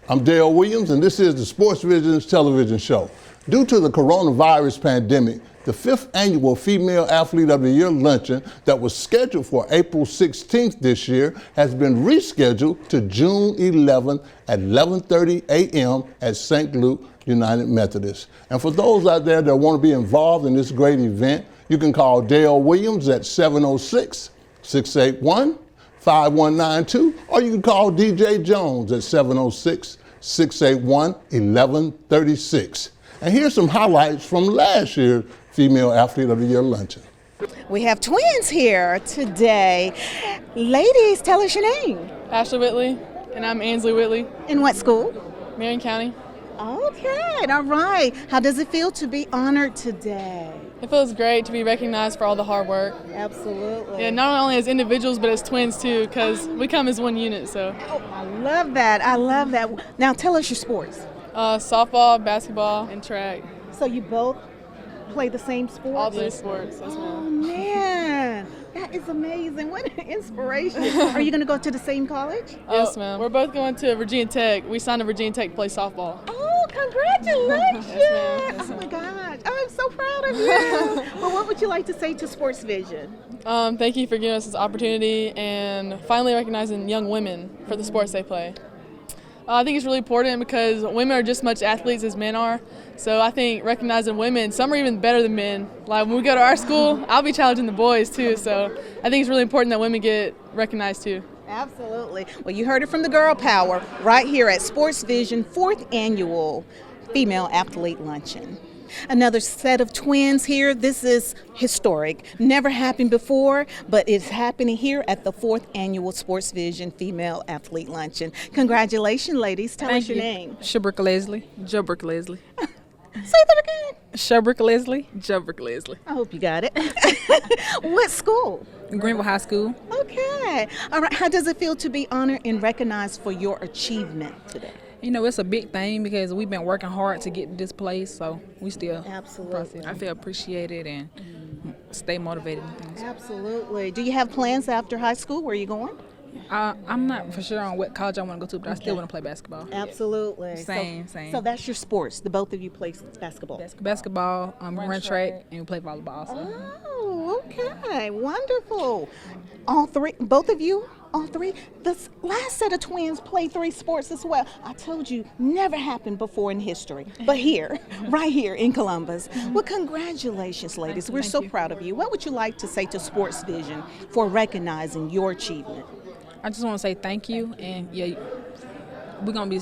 I'm Dale Williams, and this is the Sports Visions television show. Due to the coronavirus pandemic, the 5th annual Female Athlete of the Year luncheon that was scheduled for April 16th this year has been rescheduled to June 11th at 11:30 a.m. at St. Luke United Methodist. And for those out there that want to be involved in this great event, you can call Dale Williams at 706-681-5192, or you can call DJ Jones at 706-681-1136. And here's some highlights from last year's Female Athlete of the Year luncheon. We have twins here today. Ladies, tell us your name. Ashley Whitley, and I'm Ansley Whitley. In what school? Marion County. Okay, all right. How does it feel to be honored today? It feels great to be recognized for all the hard work. Absolutely. Yeah, not only as individuals, but as twins too, because we come as one unit, so. Oh, I love that. I love that. Now tell us your sports. Softball, basketball, and track. So you both play the same sport? All three sports, yes Oh, ma'am. man. That is amazing. What an inspiration. Are you going to go to the same college? Yes, ma'am. We're both going to Virginia Tech. We signed to Virginia Tech to play softball. Oh, congratulations. Yes, ma'am. Yes, Oh, my ma'am. gosh. I'm so proud of you. Well, what would you like to say to Sports Vision? Thank you for giving us this opportunity and finally recognizing young women for the sports they play. I think it's really important because women are just as much athletes as men are. So I think recognizing women, some are even better than men. Like when we go to our school, I'll be challenging the boys too. So I think it's really important that women get recognized too. Absolutely. Well, you heard it from the Girl Power right here at Sports Vision 4th Annual Female Athlete Luncheon. Another set of twins here. This is historic. Never happened before, but it's happening here at the 4th Annual Sports Vision Female Athlete Luncheon. Congratulations, ladies. Tell us your name. Shubrick Leslie. Jobrick Leslie. Say that again. Shubrick Leslie. Jobrick Leslie. I hope you got it. What school? Greenville High School. Okay. All right. How does it feel to be honored and recognized for your achievement today? You know, it's a big thing because we've been working hard to get to this place, so we still Absolutely. I feel appreciated and stay motivated and things. Absolutely. Do you have plans after high school? Where are you going? I'm not for sure on what college I want to go to, but I still want to play basketball. Absolutely. Same. So that's your sports. The both of you play basketball. Basketball, run track, and we play volleyball also. Oh, okay. Wonderful. All three, both of you, all three. This last set of twins play 3 sports as well. I told you, never happened before in history, but here, right here in Columbus. Well, congratulations, ladies. We're so proud of you. What would you like to say to Sports Vision for recognizing your achievement? I just want to say thank you, and yeah, we're gonna be.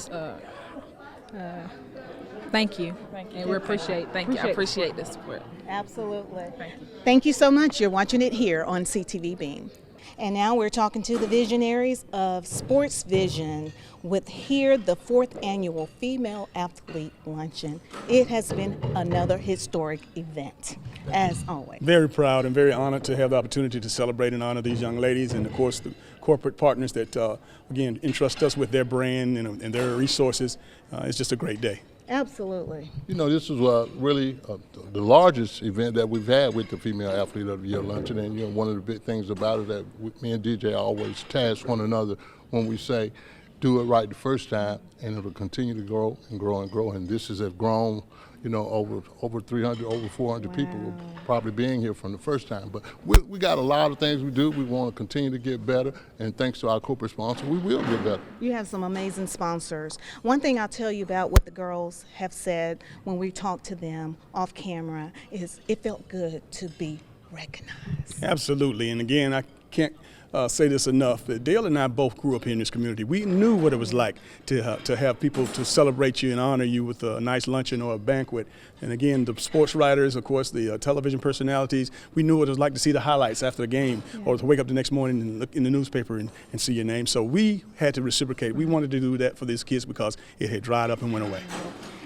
Thank you, and we appreciate. Thank you. I appreciate the support. Absolutely. Thank you so much. You're watching it here on CTV Beam. And now we're talking to the visionaries of Sports Vision with here the 4th Annual Female Athlete Luncheon. It has been another historic event, as always. Very proud and very honored to have the opportunity to celebrate and honor these young ladies, and of course the corporate partners that, again, entrust us with their brand and their resources. It's just a great day. Absolutely. You know, this is really the largest event that we've had with the Female Athlete of the Year luncheon, and you know, one of the big things about it that me and DJ always task one another when we say, do it right the first time, and it'll continue to grow and grow and grow. And this has grown, you know, over 300, over 400 people will probably being here from the first time. But we got a lot of things we do. We want to continue to get better, and thanks to our corporate sponsor, we will get better. You have some amazing sponsors. One thing I'll tell you about what the girls have said when we talked to them off camera is it felt good to be recognized. Absolutely, and again, I can't say this enough. Dale and I both grew up here in this community. We knew what it was like to have people to celebrate you and honor you with a nice luncheon or a banquet. And again, the sports writers, of course, the television personalities, we knew what it was like to see the highlights after the game, or to wake up the next morning and look in the newspaper and see your name. So we had to reciprocate. We wanted to do that for these kids because it had dried up and went away.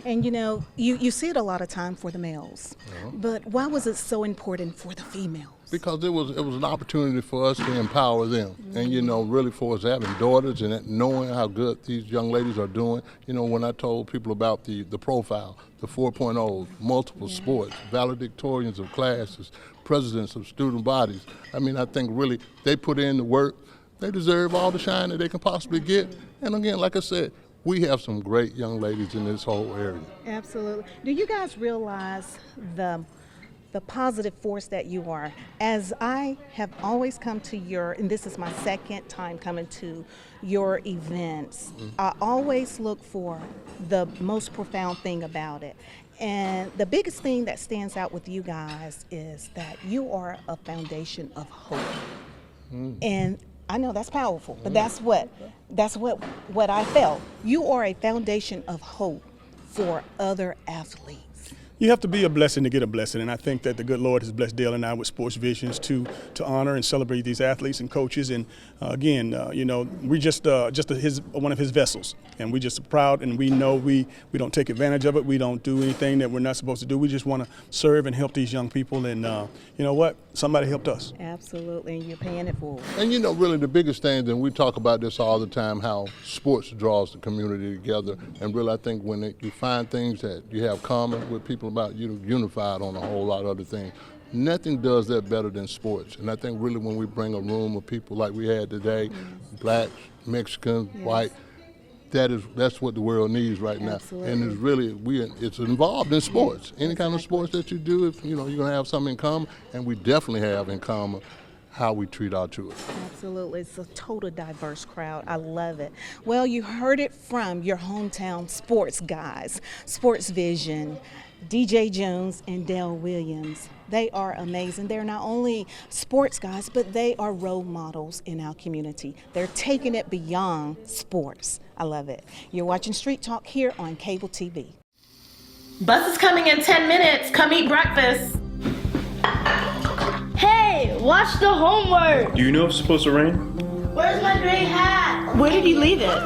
And you know, you see it a lot of time for the males, but why was it so important for the females? Because it was an opportunity for us to empower them, and you know, really for us having daughters and knowing how good these young ladies are doing. You know, when I told people about the profile, the 4.0, multiple sports, valedictorians of classes, presidents of student bodies. I mean, I think really they put in the work. They deserve all the shine that they can possibly get. And again, like I said, we have some great young ladies in this whole area. Absolutely. Do you guys realize the positive force that you are? As I have always come to your, and this is my second time coming to your events, I always look for the most profound thing about it. And the biggest thing that stands out with you guys is that you are a foundation of hope. And I know that's powerful, but that's what I felt. You are a foundation of hope for other athletes. You have to be a blessing to get a blessing, and I think that the good Lord has blessed Dale and I with Sports Visions to honor and celebrate these athletes and coaches. And again, we just one of his vessels, and we just proud, and we know we don't take advantage of it. We don't do anything that we're not supposed to do. We just want to serve and help these young people, and you know what? Somebody helped us. Absolutely, and you're paying it forward. And really the biggest thing, and we talk about this all the time, how sports draws the community together. And really, I think when you find things that you have common with people about unified on a whole lot of other things, nothing does that better than sports. And I think really when we bring a room of people like we had today, blacks, Mexicans, white, that's what the world needs right now. Absolutely. And it's really it's involved in sports. Any kind of sports that you do, if you're gonna have something in common, and we definitely have in common how we treat our children. Absolutely. It's a total diverse crowd. I love it. Well, you heard it from your hometown sports guys, Sports Vision, DJ Jones and Dale Williams. They are amazing. They're not only sports guys, but they are role models in our community. They're taking it beyond sports. I love it. You're watching Street Talk here on cable TV. Bus is coming in 10 minutes. Come eat breakfast. Hey, watch the homework. Do you know if it's supposed to rain? Where's my gray hat? Where did you leave it?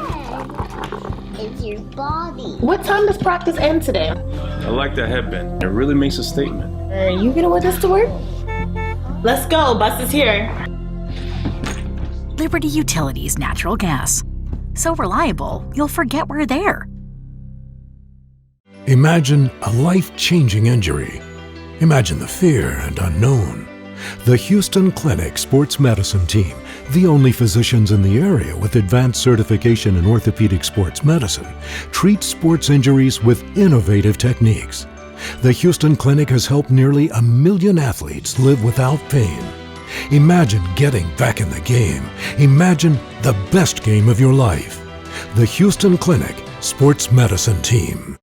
It's your body. What time does practice end today? I like that headband. It really makes a statement. Are you gonna wear this to work? Let's go, bus is here. Liberty Utilities natural gas. So reliable, you'll forget we're there. Imagine a life-changing injury. Imagine the fear and unknown. The Houston Clinic Sports Medicine Team, the only physicians in the area with advanced certification in orthopedic sports medicine, treats sports injuries with innovative techniques. The Houston Clinic has helped nearly 1 million athletes live without pain. Imagine getting back in the game. Imagine the best game of your life. The Houston Clinic Sports Medicine Team.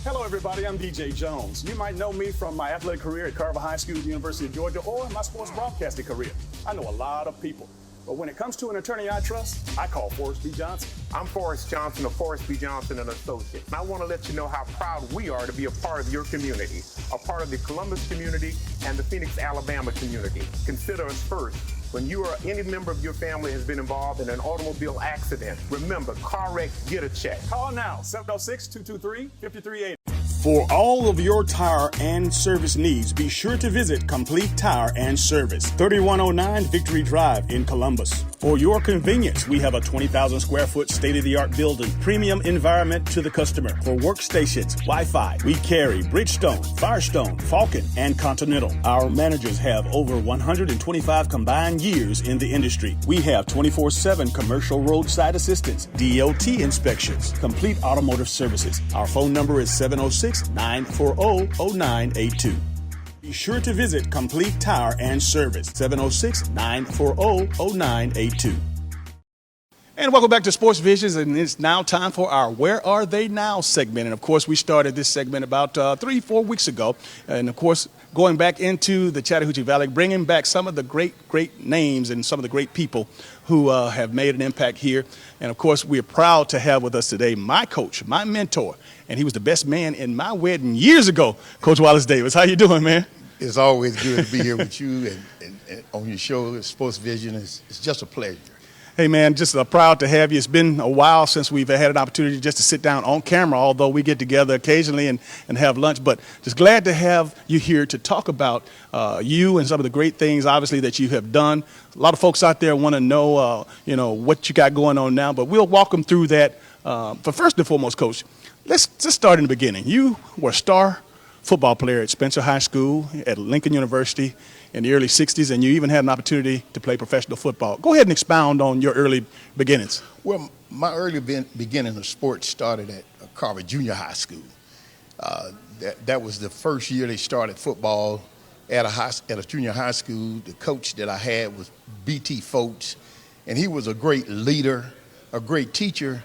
Hello, everybody. I'm DJ Jones. You might know me from my athletic career at Carver High School, University of Georgia, or my sports broadcasting career. I know a lot of people, but when it comes to an attorney I trust, I call Forrest B. Johnson. I'm Forrest Johnson of Forrest B. Johnson & Associates. And I want to let you know how proud we are to be a part of your community, a part of the Columbus community and the Phoenix, Alabama community. Consider us first. When you or any member of your family has been involved in an automobile accident, remember, car wreck, get a check. Call now, 706-223-5380. For all of your tire and service needs, be sure to visit Complete Tire and Service, 3109 Victory Drive in Columbus. For your convenience, we have a 20,000 square foot state-of-the-art building, premium environment to the customer. For workstations, Wi-Fi, we carry Bridgestone, Firestone, Falcon, and Continental. Our managers have over 125 combined years in the industry. We have 24/7 commercial roadside assistance, DOT inspections, complete automotive services. Our phone number is 706-940-0982. Be sure to visit Complete Tire and Service, 706-940-0982. And welcome back to Sports Visions, and it's now time for our Where Are They Now segment. And of course, we started this segment about 3-4 weeks ago. And of course, going back into the Chattahoochee Valley, bringing back some of the great names and some of the great people who have made an impact here. And of course, we're proud to have with us today my coach, my mentor, and he was the best man in my wedding years ago, Coach Wallace Davis. How you doing, man? It's always good to be here with you and on your show, Sports Vision. It's just a pleasure. Hey, man, just proud to have you. It's been a while since we've had an opportunity just to sit down on camera, although we get together occasionally and have lunch. But just glad to have you here to talk about you and some of the great things, obviously, that you have done. A lot of folks out there want to know, what you got going on now. But we'll walk them through that. But first and foremost, Coach, let's just start in the beginning. You were a star football player at Spencer High School, at Lincoln University in the early 60s, and you even had an opportunity to play professional football. Go ahead and expound on your early beginnings. Well, my early beginning of sports started at Carver Junior High School. That was the first year they started football at a junior high school. The coach that I had was B.T. Foltz, and he was a great leader, a great teacher,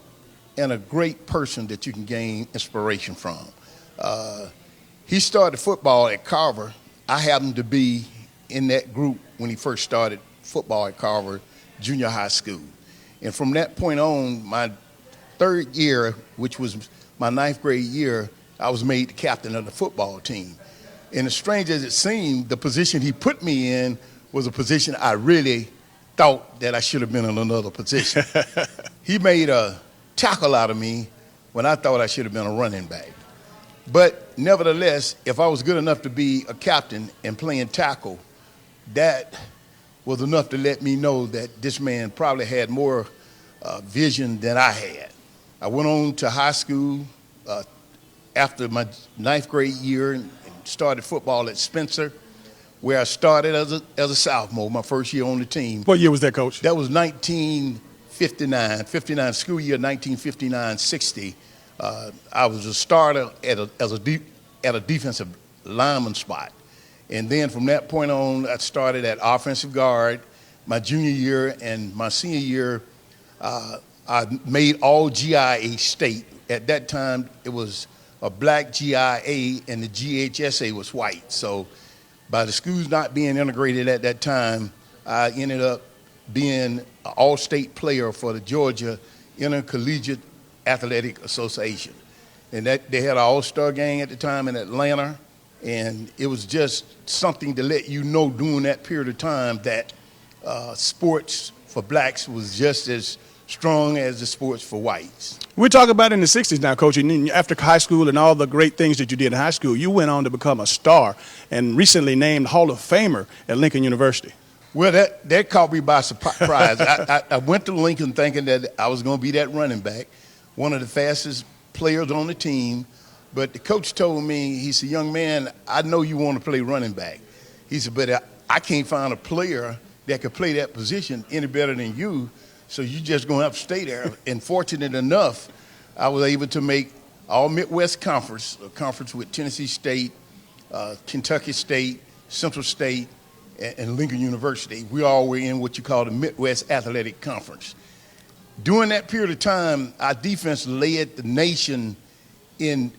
and a great person that you can gain inspiration from. He started football at Carver. I happened to be in that group when he first started football at Carver Junior High School. And from that point on, my third year, which was my ninth grade year, I was made the captain of the football team. And as strange as it seemed, the position he put me in was a position I really thought that I should have been in another position. He made a tackle out of me when I thought I should have been a running back. But nevertheless, if I was good enough to be a captain and playing tackle, that was enough to let me know that this man probably had more vision than I had. I went on to high school after my ninth grade year and started football at Spencer, where I started as a sophomore, my first year on the team. What year was that, Coach? That was 1959, school year 1959-60. I was a starter at a defensive lineman spot. And then from that point on, I started at offensive guard my junior year, and my senior year, I made all GIA state. At that time, it was a black GIA, and the GHSA was white. So by the schools not being integrated at that time, I ended up being an all-state player for the Georgia Intercollegiate Athletic Association. And that they had an all-star game at the time in Atlanta, and it was just something to let you know during that period of time that sports for blacks was just as strong as the sports for whites. We're talking about in the 60s now, Coach. And after high school and all the great things that you did in high school, you went on to become a star and recently named Hall of Famer at Lincoln University. Well, that caught me by surprise. I went to Lincoln thinking that I was going to be that running back, one of the fastest players on the team. But the coach told me, he said, young man, I know you want to play running back. He said, but I can't find a player that could play that position any better than you. So you just going to have to stay there. And fortunate enough, I was able to make all Midwest Conference, a conference with Tennessee State, Kentucky State, Central State, and Lincoln University. We all were in what you call the Midwest Athletic Conference. During that period of time, our defense led the nation in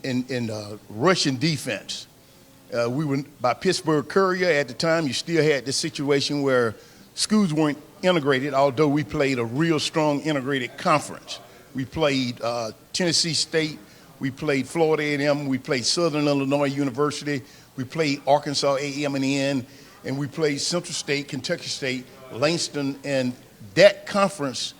rushing defense. We were by Pittsburgh Courier at the time. You still had this situation where schools weren't integrated, although we played a real strong integrated conference. We played Tennessee State, we played Florida A&M, we played Southern Illinois University, we played Arkansas A&M, and we played Central State, Kentucky State, Langston, and that conference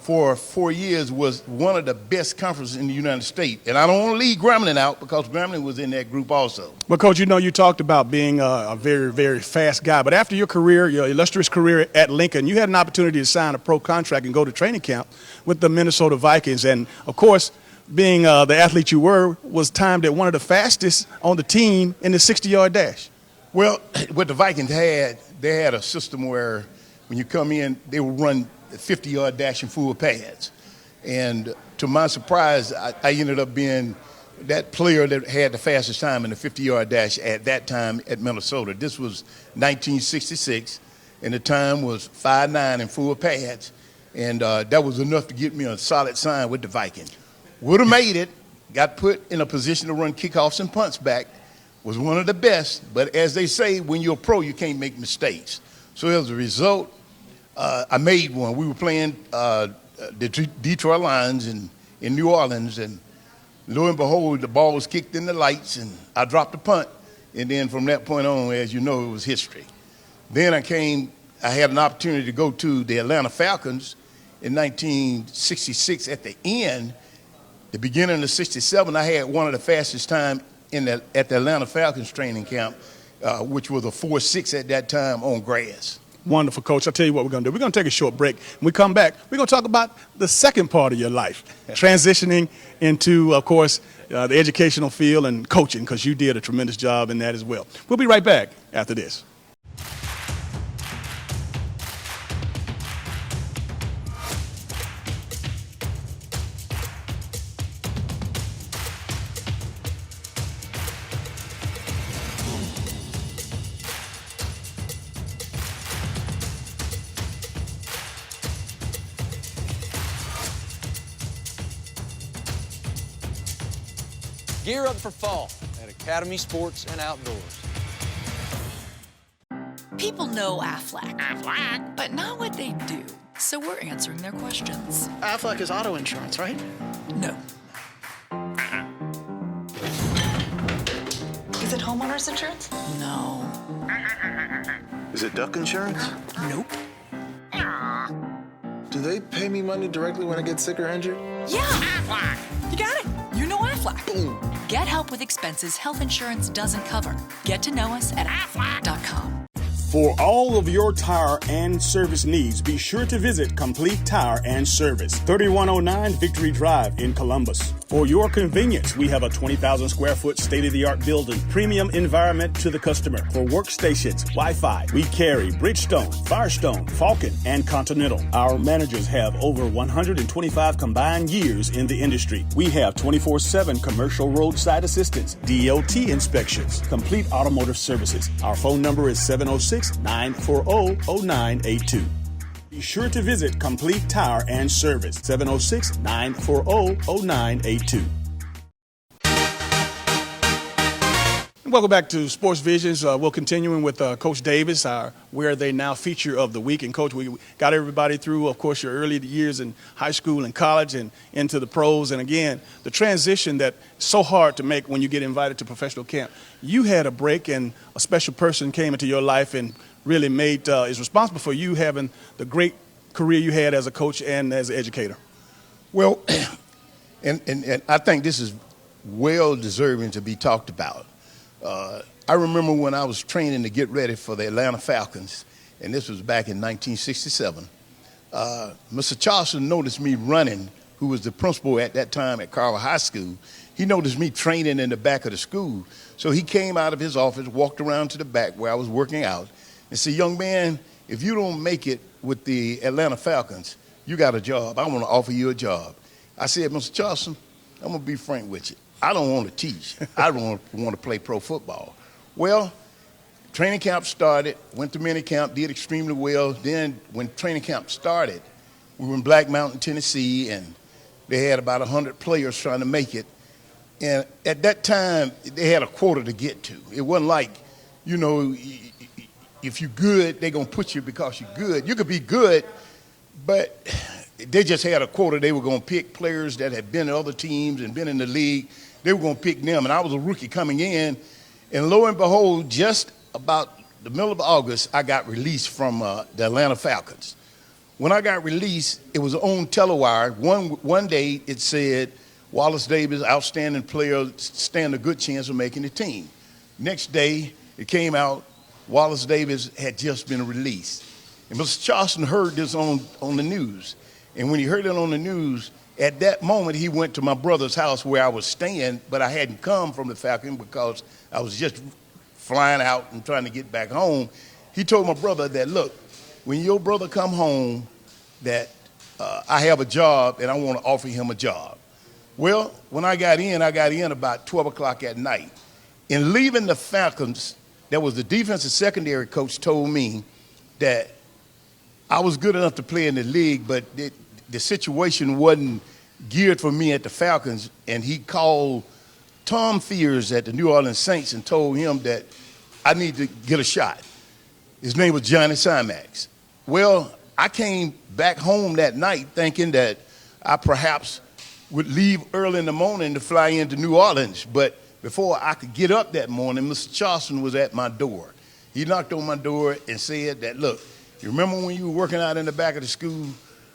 for 4 years was one of the best conferences in the United States. And I don't want to leave Grambling out because Grambling was in that group also. Well, Coach, you know, you talked about being a very, very fast guy. But after your career, your illustrious career at Lincoln, you had an opportunity to sign a pro contract and go to training camp with the Minnesota Vikings. And, of course, being the athlete you were, was timed at one of the fastest on the team in the 60-yard dash. Well, what the Vikings had, they had a system where when you come in, they would run 50-yard dash in full pads. And to my surprise, I ended up being that player that had the fastest time in the 50-yard dash at that time at Minnesota. This was 1966, and the time was 5'9" in full pads. And that was enough to get me a solid sign with the Vikings. Would have made it, got put in a position to run kickoffs and punts back, was one of the best. But as they say, when you're a pro, you can't make mistakes. So as a result, I made one. We were playing the Detroit Lions in New Orleans, and lo and behold, the ball was kicked in the lights, and I dropped the punt. And then from that point on, as you know, it was history. Then I had an opportunity to go to the Atlanta Falcons in 1966 at the end. The beginning of 67, I had one of the fastest time at the Atlanta Falcons training camp, which was a 4.6 at that time on grass. Wonderful, Coach. I'll tell you what we're going to do. We're going to take a short break. When we come back, we're going to talk about the second part of your life, transitioning into, of course, the educational field and coaching, because you did a tremendous job in that as well. We'll be right back after this. Gear up for fall at Academy Sports and Outdoors. People know Aflac, but not what they do. So we're answering their questions. Aflac is auto insurance, right? No. Is it homeowner's insurance? No. Is it duck insurance? Nope. Do they pay me money directly when I get sick or injured? Yeah! Aflac! You got it! You know Aflac. Boom. Get help with expenses health insurance doesn't cover. Get to know us at aflac.com. For all of your tire and service needs, be sure to visit Complete Tire and Service, 3109 Victory Drive in Columbus. For your convenience, we have a 20,000 square foot state-of-the-art building, premium environment to the customer. For workstations, Wi-Fi, we carry Bridgestone, Firestone, Falcon, and Continental. Our managers have over 125 combined years in the industry. We have 24/7 commercial roadside assistance, DOT inspections, complete automotive services. Our phone number is 706-940-0982. Be sure to visit Complete Tire and Service, 706-940-0982. Welcome back to Sports Visions. We're continuing with Coach Davis, our Where They Now feature of the week. And, Coach, we got everybody through, of course, your early years in high school and college and into the pros. And, again, the transition that's so hard to make when you get invited to professional camp. You had a break, and a special person came into your life and really is responsible for you having the great career you had as a coach and as an educator. Well, and I think this is well deserving to be talked about. I remember when I was training to get ready for the Atlanta Falcons, and this was back in 1967. Mr. Charleston noticed me running, who was the principal at that time at Carver High School. He noticed me training in the back of the school. So he came out of his office, walked around to the back where I was working out, and said, "Young man, if you don't make it with the Atlanta Falcons, you got a job. I want to offer you a job." I said, "Mr. Charleston, I'm going to be frank with you. I don't want to teach. I don't want to play pro football." Well, training camp started, went to mini camp, did extremely well. Then when training camp started, we were in Black Mountain, Tennessee, and they had about 100 players trying to make it. And at that time, they had a quota to get to. It wasn't like, you know, if you're good, they're going to put you because you're good. You could be good, but they just had a quota. They were going to pick players that had been in other teams and been in the league. They were going to pick them, and I was a rookie coming in. And lo and behold, just about the middle of August, I got released from the Atlanta Falcons. When I got released, it was on Telewire. One day it said, Wallace Davis, outstanding player, stand a good chance of making the team. Next day, it came out, Wallace Davis had just been released. And Mr. Charleston heard this on the news. And when he heard it on the news, at that moment, he went to my brother's house where I was staying, but I hadn't come from the Falcon because I was just flying out and trying to get back home. He told my brother that, "Look, when your brother come home, that I have a job and I want to offer him a job." Well, when I got in about 12 o'clock at night. In leaving the Falcons, there was the defensive secondary coach told me that I was good enough to play in the league, but the situation wasn't geared for me at the Falcons, and he called Tom Fears at the New Orleans Saints and told him that I need to get a shot. His name was Johnny Simax. Well, I came back home that night thinking that I perhaps would leave early in the morning to fly into New Orleans, but before I could get up that morning, Mr. Charleston was at my door. He knocked on my door and said that, "Look, you remember when you were working out in the back of the school?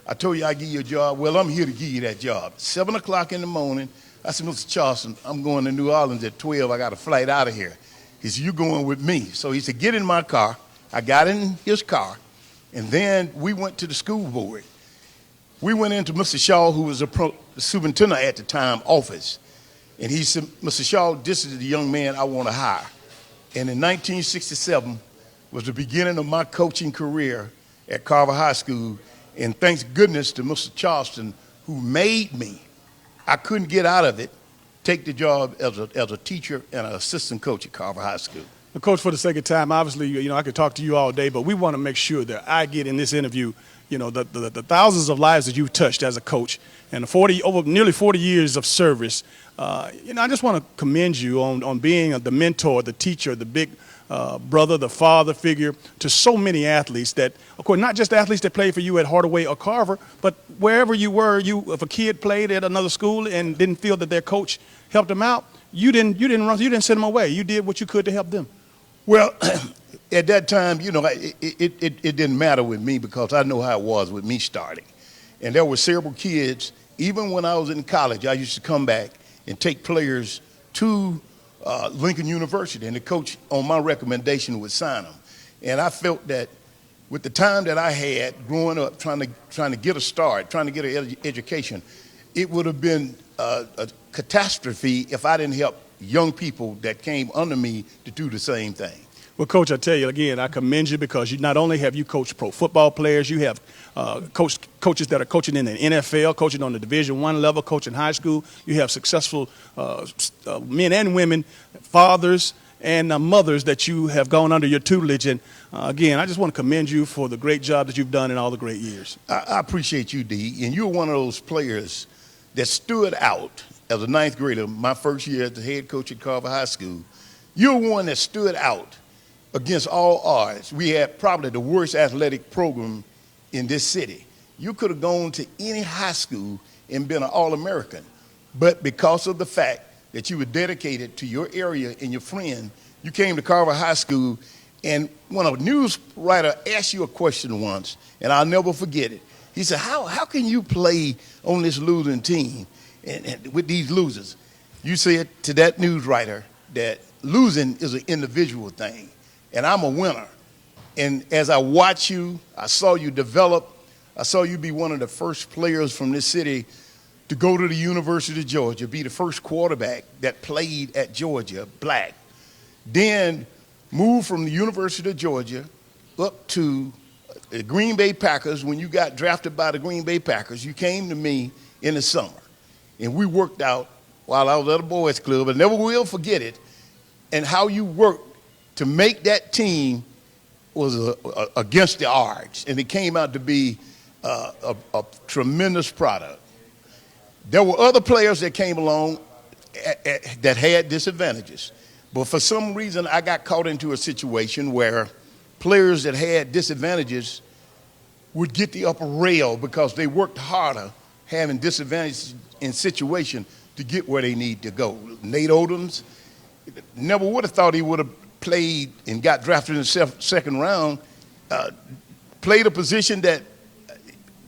I told you I'd give you a job. Well, I'm here to give you that job." 7 o'clock in the morning, I said, "Mr. Charleston, I'm going to New Orleans at 12. I got a flight out of here." He said, "You going with me?" So he said, "Get in my car." I got in his car, And then we went to the school board. We went into Mr. Shaw, who was the superintendent at the time, office. And he said, Mr. Shaw, this is the young man I want to hire. And in 1967 was the beginning of my coaching career at Carver High School. And thanks goodness to Mr. Charleston, who made me, I couldn't get out of it, take the job as a teacher and an assistant coach at Carver High School. Well, Coach, for the sake of time, obviously, I could talk to you all day, but we want to make sure that I get in this interview, the thousands of lives that you've touched as a coach and over nearly 40 years of service. I just want to commend you on being the mentor, the teacher, the big brother, the father figure to so many athletes that, of course, not just athletes that played for you at Hardaway or Carver, but wherever you were, if a kid played at another school and didn't feel that their coach helped them out, you didn't send them away. You did what you could to help them. Well, at that time, it didn't matter with me because I know how it was with me starting. And there were several kids, even when I was in college, I used to come back and take players to Lincoln University, and the coach, on my recommendation, would sign them. And I felt that with the time that I had growing up, trying to get a start, trying to get an education, it would have been a catastrophe if I didn't help young people that came under me to do the same thing. Well, Coach, I tell you again, I commend you because not only have you coached pro football players, you have coaches that are coaching in the NFL, coaching on the Division I level, coaching high school. You have successful men and women, fathers and mothers that you have gone under your tutelage. And again, I just want to commend you for the great job that you've done in all the great years. I appreciate you, D. And you're one of those players that stood out as a ninth grader, my first year as the head coach at Carver High School. You're one that stood out against all odds. We had probably the worst athletic program in this city. You could have gone to any high school and been an All-American, but because of the fact that you were dedicated to your area and your friend, you came to Carver High School, and when a news writer asked you a question once, and I'll never forget it, he said, how can you play on this losing team and with these losers? You said to that news writer that losing is an individual thing, and I'm a winner. And as I watch you, I saw you develop. I saw you be one of the first players from this city to go to the University of Georgia, be the first quarterback that played at Georgia, black. Then move from the University of Georgia up to the Green Bay Packers. When you got drafted by the Green Bay Packers, you came to me in the summer, and we worked out while I was at a boys club. I never will forget it, and how you worked to make that team was against the odds, and it came out to be a tremendous product. There were other players that came along that had disadvantages, but for some reason I got caught into a situation where players that had disadvantages would get the upper rail because they worked harder having disadvantages in situation to get where they need to go. Nate Odoms, never would have thought he would have played and got drafted in the second round, played a position that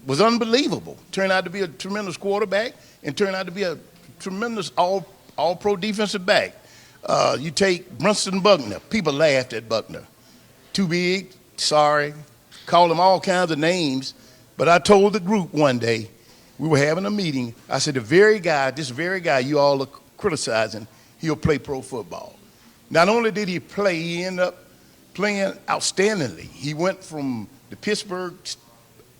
was unbelievable. Turned out to be a tremendous quarterback and turned out to be a tremendous all-pro defensive back. You take Brunson Buckner. People laughed at Buckner. Too big, sorry, called him all kinds of names. But I told the group one day, we were having a meeting, I said, this very guy you all are criticizing, he'll play pro football. Not only did he play, he ended up playing outstandingly. He went from the Pittsburgh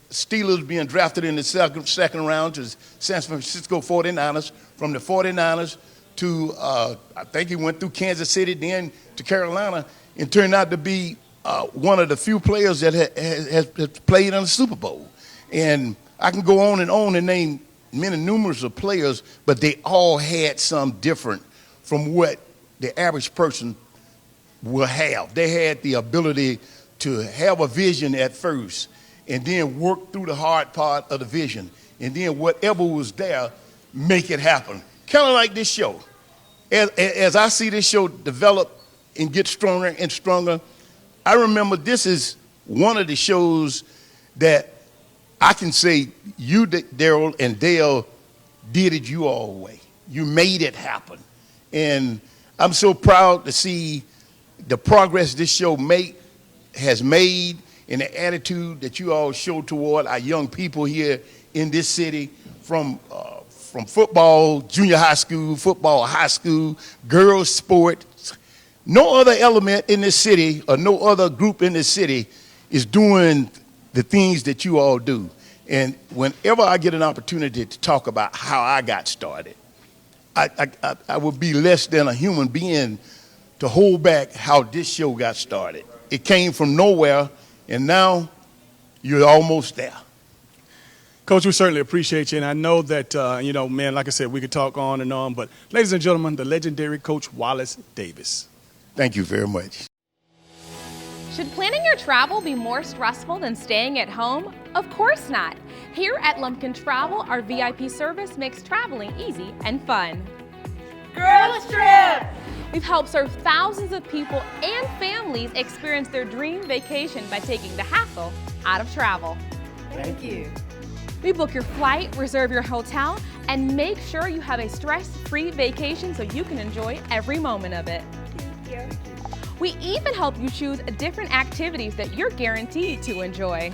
Steelers being drafted in the second round to San Francisco 49ers, from the 49ers to, I think he went through Kansas City, then to Carolina, and turned out to be one of the few players that has played in the Super Bowl. And I can go on and name many numerous of players, but they all had some different from what the average person will have. They had the ability to have a vision at first and then work through the hard part of the vision. And then whatever was there, make it happen. Kind of like this show. As I see this show develop and get stronger and stronger, I remember this is one of the shows that I can say you, Daryl, and Dale did it you all way. You made it happen. And I'm so proud to see the progress this show has made, and the attitude that you all show toward our young people here in this city, from football, junior high school, football, high school, girls sports. No other element in this city or no other group in this city is doing the things that you all do. And whenever I get an opportunity to talk about how I got started, I would be less than a human being to hold back how this show got started. It came from nowhere, and now you're almost there. Coach, we certainly appreciate you, and I know that, man, like I said, we could talk on and on, but ladies and gentlemen, the legendary Coach Wallace Davis. Thank you very much. Should planning your travel be more stressful than staying at home? Of course not. Here at Lumpkin Travel, our VIP service makes traveling easy and fun. Girls Trip! We've helped serve thousands of people and families experience their dream vacation by taking the hassle out of travel. Thank you. We book your flight, reserve your hotel, and make sure you have a stress-free vacation so you can enjoy every moment of it. Thank you. We even help you choose different activities that you're guaranteed to enjoy.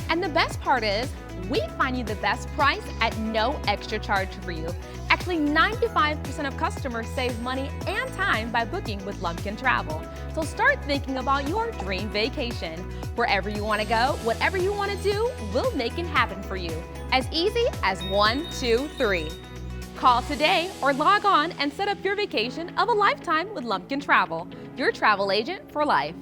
And the best part is, we find you the best price at no extra charge for you. Actually, 95% of customers save money and time by booking with Lumpkin Travel. So start thinking about your dream vacation. Wherever you want to go, whatever you want to do, we'll make it happen for you. As easy as 1, 2, 3. Call today or log on and set up your vacation of a lifetime with Lumpkin Travel, your travel agent for life.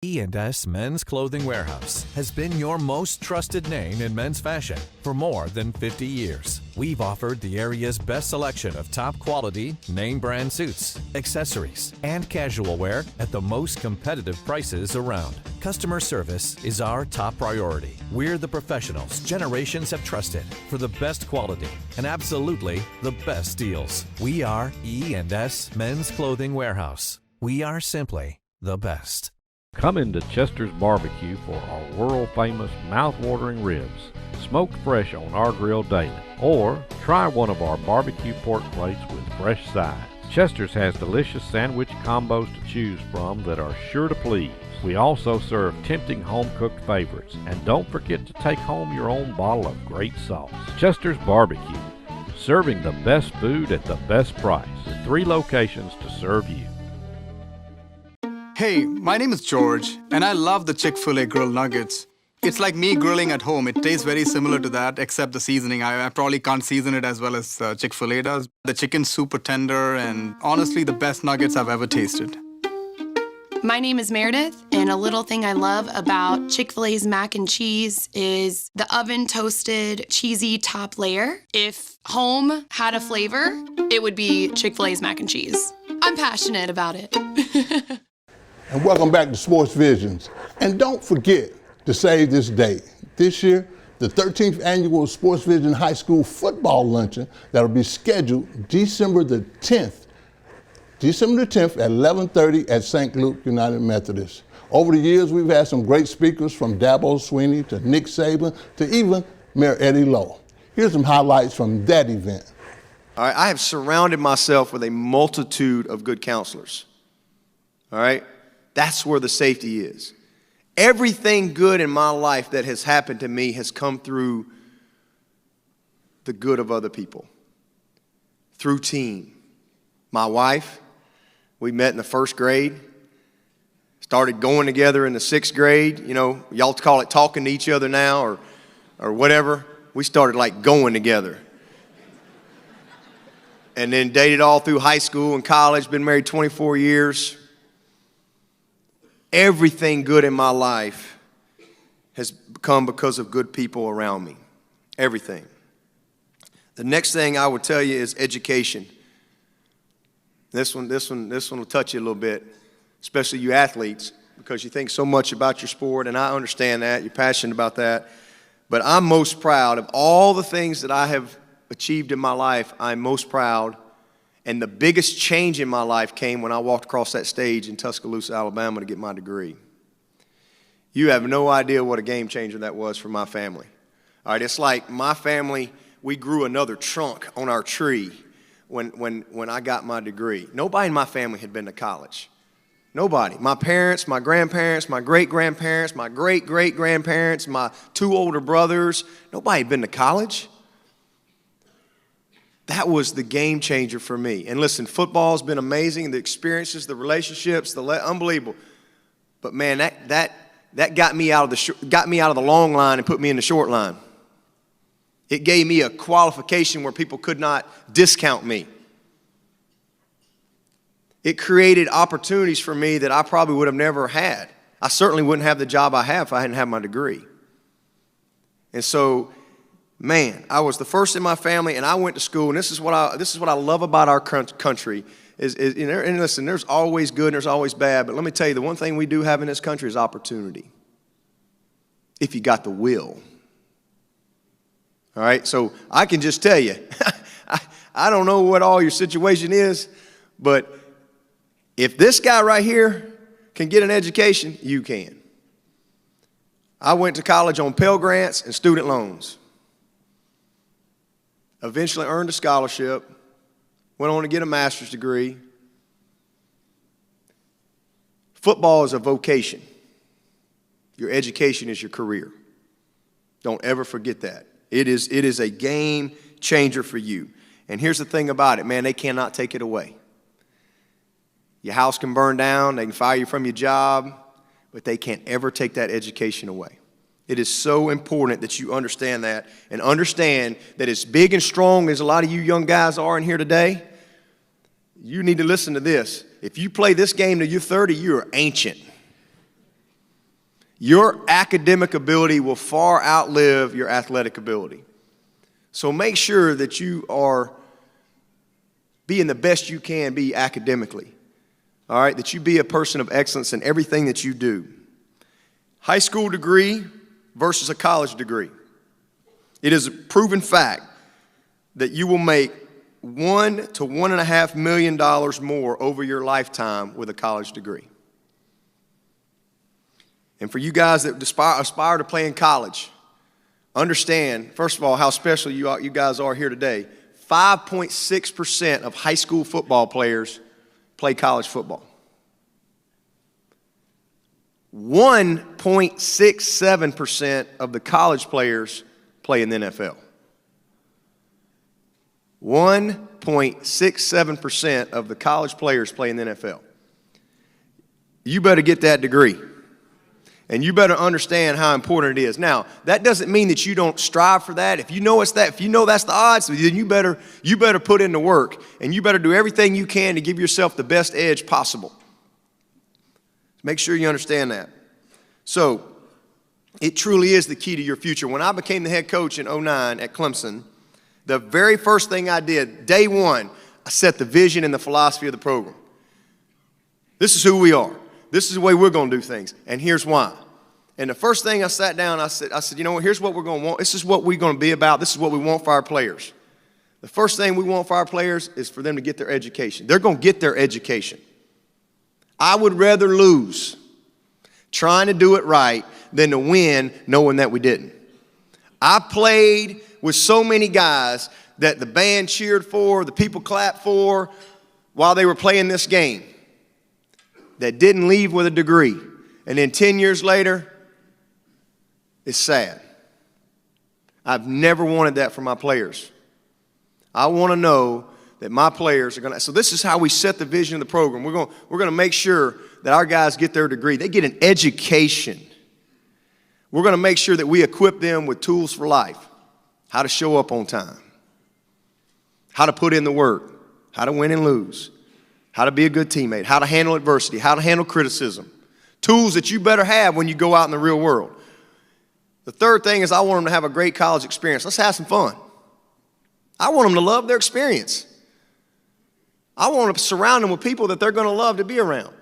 E&S Men's Clothing Warehouse has been your most trusted name in men's fashion for more than 50 years. We've offered the area's best selection of top quality, name brand suits, accessories, and casual wear at the most competitive prices around. Customer service is our top priority. We're the professionals generations have trusted for the best quality and absolutely the best deals. We are E&S Men's Clothing Warehouse. We are simply the best. Come into Chester's Barbecue for our world-famous mouth-watering ribs, smoked fresh on our grill daily. Or try one of our barbecue pork plates with fresh sides. Chester's has delicious sandwich combos to choose from that are sure to please. We also serve tempting home-cooked favorites. And don't forget to take home your own bottle of great sauce. Chester's Barbecue, serving the best food at the best price, with 3 locations to serve you. Hey, my name is George, and I love the Chick-fil-A grilled nuggets. It's like me grilling at home. It tastes very similar to that, except the seasoning. I probably can't season it as well as Chick-fil-A does. The chicken's super tender, and honestly, the best nuggets I've ever tasted. My name is Meredith, and a little thing I love about Chick-fil-A's mac and cheese is the oven-toasted, cheesy top layer. If home had a flavor, it would be Chick-fil-A's mac and cheese. I'm passionate about it. And welcome back to Sports Visions. And don't forget to save this date. This year, the 13th annual Sports Vision High School football luncheon that'll be scheduled December the 10th. December the 10th at 11:30 at St. Luke United Methodist. Over the years, we've had some great speakers from Dabo Swinney to Nick Saban to even Mayor Eddie Lowe. Here's some highlights from that event. All right, I have surrounded myself with a multitude of good counselors. All right? That's where the safety is. Everything good in my life that has happened to me has come through the good of other people, through team. My wife, we met in the 1st grade, started going together in the 6th grade. You know, y'all call it talking to each other now or whatever. We started like going together. And then dated all through high school and college, been married 24 years. Everything good in my life has come because of good people around me. Everything. The next thing I would tell you is education. This one will touch you a little bit, especially you athletes, because you think so much about your sport, and I understand that. You're passionate about that. But I'm most proud of all the things that I have achieved in my life. I'm most proud. And the biggest change in my life came when I walked across that stage in Tuscaloosa, Alabama to get my degree. You have no idea what a game changer that was for my family. All right, it's like my family, we grew another trunk on our tree when I got my degree. Nobody in my family had been to college. Nobody. My parents, my grandparents, my great-grandparents, my great-great-grandparents, my 2 older brothers, nobody had been to college. That was the game changer for me. And listen, football's been amazing. The experiences, the relationships, unbelievable. But man, that got me out of the long line and put me in the short line. It gave me a qualification where people could not discount me. It created opportunities for me that I probably would have never had. I certainly wouldn't have the job I have if I hadn't had my degree. And so, man, I was the first in my family, and I went to school, and this is what I love about our country. And listen, there's always good and there's always bad, but let me tell you, the one thing we do have in this country is opportunity. If you got the will. All right, so I can just tell you, I don't know what all your situation is, but if this guy right here can get an education, you can. I went to college on Pell Grants and student loans. Eventually earned a scholarship, went on to get a master's degree. Football is a vocation. Your education is your career. Don't ever forget that. It is a game changer for you. And here's the thing about it, man, they cannot take it away. Your house can burn down, they can fire you from your job, but they can't ever take that education away. It is so important that you understand that, and understand that as big and strong as a lot of you young guys are in here today, you need to listen to this. If you play this game till you're 30, you're ancient. Your academic ability will far outlive your athletic ability. So make sure that you are being the best you can be academically. All right, that you be a person of excellence in everything that you do. High school degree versus a college degree. It is a proven fact that you will make $1 to $1.5 million more over your lifetime with a college degree. And for you guys that aspire to play in college, understand, first of all, how special you guys are here today. 5.6% of high school football players play college football. 1.67% of the college players play in the NFL. 1.67% of the college players play in the NFL. You better get that degree. And you better understand how important it is. Now, that doesn't mean that you don't strive for that. If you know it's that, if you know that's the odds, then you better put in the work, and you better do everything you can to give yourself the best edge possible. Make sure you understand that. So, it truly is the key to your future. When I became the head coach in 2009 at Clemson, the very first thing I did, day one, I set the vision and the philosophy of the program. This is who we are. This is the way we're going to do things, and here's why. And the first thing I sat down, I said, you know what, here's what we're going to want. This is what we're going to be about. This is what we want for our players. The first thing we want for our players is for them to get their education. They're going to get their education. I would rather lose trying to do it right than to win knowing that we didn't. I played with so many guys that the band cheered for, the people clapped for while they were playing this game, that didn't leave with a degree. And then 10 years later, it's sad. I've never wanted that for my players. I want to know that my players are going to, so this is how we set the vision of the program. We're going to make sure that our guys get their degree. They get an education. We're going to make sure that we equip them with tools for life. How to show up on time. How to put in the work. How to win and lose. How to be a good teammate, how to handle adversity, how to handle criticism. Tools that you better have when you go out in the real world. The third thing is I want them to have a great college experience. Let's have some fun. I want them to love their experience. I want to surround them with people that they're going to love to be around.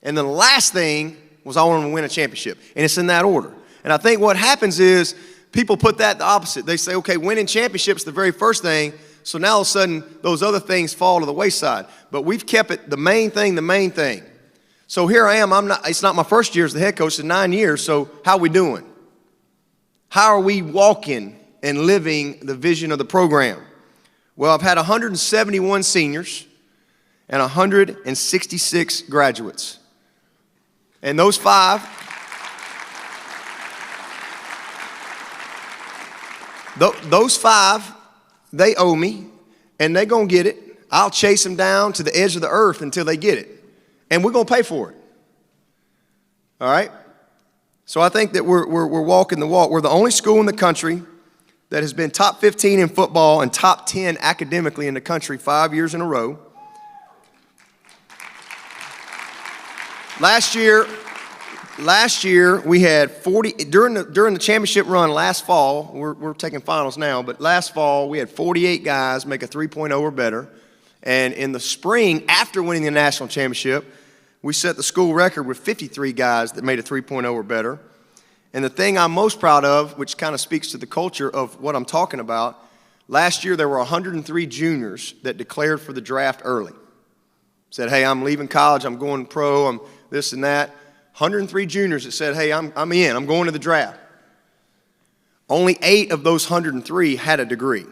And then the last thing was I want them to win a championship. And it's in that order. And I think what happens is people put that the opposite. They say, okay, winning championships is the very first thing. So now all of a sudden, those other things fall to the wayside. But we've kept it the main thing, the main thing. So here I am. It's not my first year as the head coach. It's 9 years. So how are we doing? How are we walking and living the vision of the program? Well, I've had 171 seniors and 166 graduates. And those 5, they owe me, and they're going to get it. I'll chase them down to the edge of the earth until they get it. And we're going to pay for it. All right? So I think that we're walking the walk. We're the only school in the country that has been top 15 in football and top 10 academically in the country 5 years in a row. Last year we had 40, during the championship run last fall, we're taking finals now, but last fall we had 48 guys make a 3.0 or better. And in the spring, after winning the national championship, we set the school record with 53 guys that made a 3.0 or better. And the thing I'm most proud of, which kind of speaks to the culture of what I'm talking about, last year there were 103 juniors that declared for the draft early. Said, hey, I'm leaving college, I'm going pro, I'm this and that. 103 juniors that said, hey, I'm in, I'm going to the draft. Only 8 of those 103 had a degree.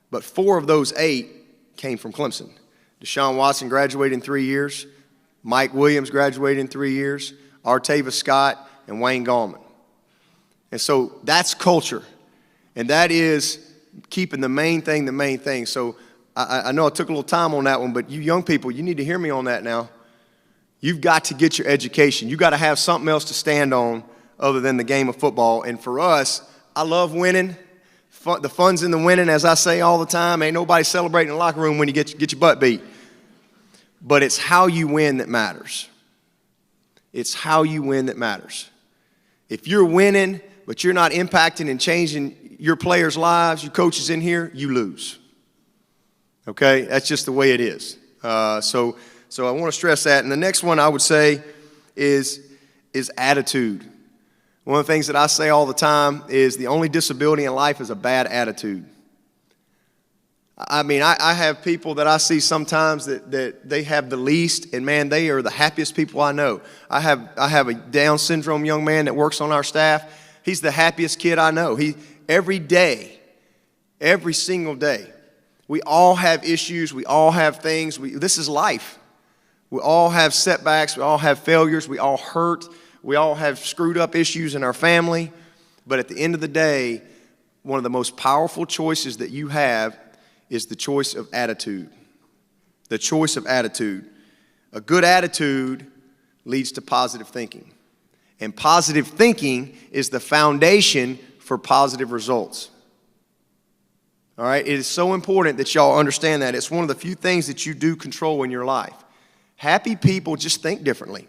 But 4 of those 8 came from Clemson. Deshaun Watson graduated in 3 years. Mike Williams graduated in 3 years. Artavis Scott and Wayne Gallman. And so that's culture. And that is keeping the main thing the main thing. So I know I took a little time on that one, but you young people, you need to hear me on that now. You've got to get your education. You've got to have something else to stand on other than the game of football. And for us, I love winning. The fun's in the winning, as I say all the time. Ain't nobody celebrating in the locker room when you get your butt beat. But it's how you win that matters. It's how you win that matters. If you're winning, but you're not impacting and changing your players' lives, your coaches in here, you lose. Okay? That's just the way it is. So I want to stress that. And the next one I would say is attitude. One of the things that I say all the time is the only disability in life is a bad attitude. I mean, I have people that I see sometimes that they have the least, and man, they are the happiest people I know. I have a Down syndrome young man that works on our staff. He's the happiest kid I know. Every day, every single day, we all have issues. We all have things. This is life. We all have setbacks. We all have failures. We all hurt. We all have screwed up issues in our family. But at the end of the day, one of the most powerful choices that you have is the choice of attitude. The choice of attitude. A good attitude leads to positive thinking. And positive thinking is the foundation for positive results. All right? It is so important that y'all understand that. It's one of the few things that you do control in your life. Happy people just think differently.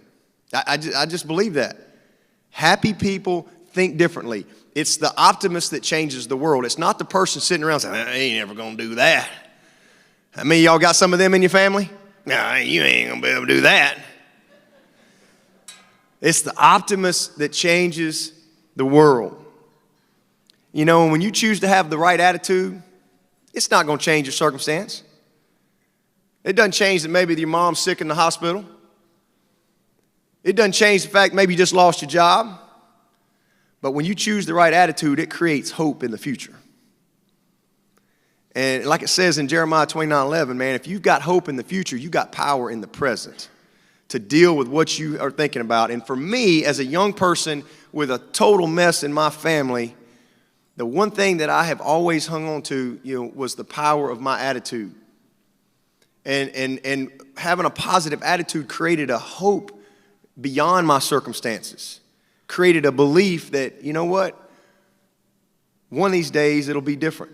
I just believe that. Happy people think differently. It's the optimist that changes the world. It's not the person sitting around saying, I ain't never going to do that. How many of y'all got some of them in your family? No, you ain't going to be able to do that. It's the optimist that changes the world. You know, when you choose to have the right attitude, it's not going to change your circumstance. It doesn't change that maybe your mom's sick in the hospital. It doesn't change the fact maybe you just lost your job. But when you choose the right attitude, it creates hope in the future. And like it says in Jeremiah 29:11, man, if you've got hope in the future, you've got power in the present to deal with what you are thinking about. And for me, as a young person with a total mess in my family, the one thing that I have always hung on to, was the power of my attitude. And having a positive attitude created a hope beyond my circumstances. Created a belief that, you know what? One of these days it'll be different.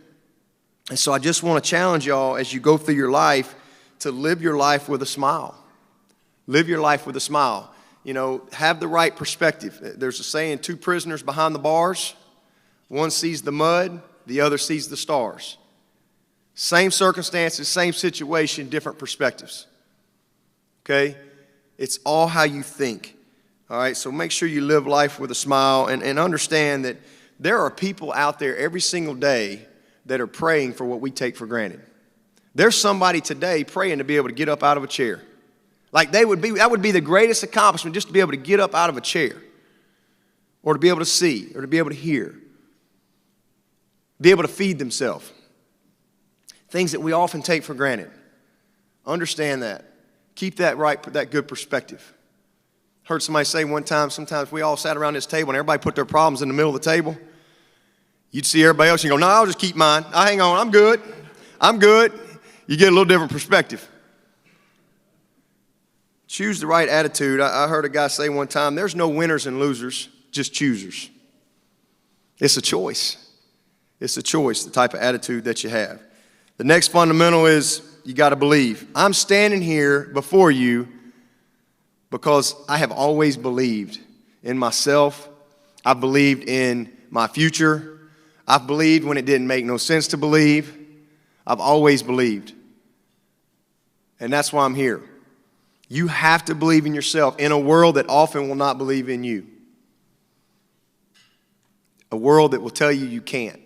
And so I just want to challenge y'all as you go through your life to live your life with a smile. Live your life with a smile. Have the right perspective. There's a saying, 2 prisoners behind the bars. One sees the mud, the other sees the stars. Same circumstances, same situation, different perspectives. Okay? It's all how you think. All right? So make sure you live life with a smile and understand that there are people out there every single day that are praying for what we take for granted. There's somebody today praying to be able to get up out of a chair. Like that would be the greatest accomplishment, just to be able to get up out of a chair. Or to be able to see, or to be able to hear. Be able to feed themselves. things that we often take for granted. Understand that. Keep that right, that good perspective. Heard somebody say one time, sometimes we all sat around this table and everybody put their problems in the middle of the table. You'd see everybody else and you go, no, I'll just keep mine. Hang on, I'm good. I'm good. You get a little different perspective. Choose the right attitude. I heard a guy say one time, there's no winners and losers, just choosers. It's a choice. It's a choice, the type of attitude that you have. The next fundamental is you got to believe. I'm standing here before you because I have always believed in myself. I believed in my future. I've believed when it didn't make no sense to believe. I've always believed. And that's why I'm here. You have to believe in yourself in a world that often will not believe in you. A world that will tell you you can't.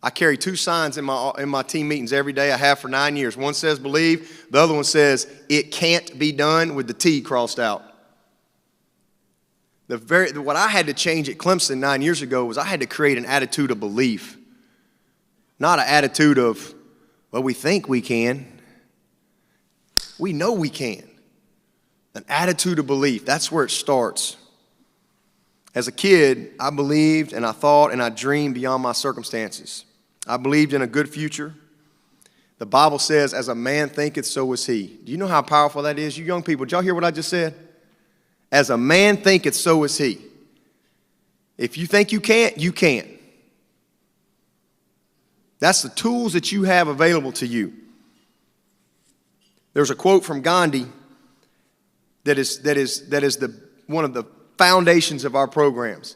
I carry 2 signs in my team meetings every day. I have for 9 years. One says believe. The other one says it can't be done with the T crossed out. What I had to change at Clemson 9 years ago was I had to create an attitude of belief. Not an attitude of, well, we think we can. We know we can. An attitude of belief. That's where it starts. As a kid, I believed and I thought and I dreamed beyond my circumstances. I believed in a good future. The Bible says, as a man thinketh, so is he. Do you know how powerful that is? You young people, did y'all hear what I just said? As a man thinketh, so is he. If you think you can't, you can't. That's the tools that you have available to you. There's a quote from Gandhi that is one of the foundations of our programs.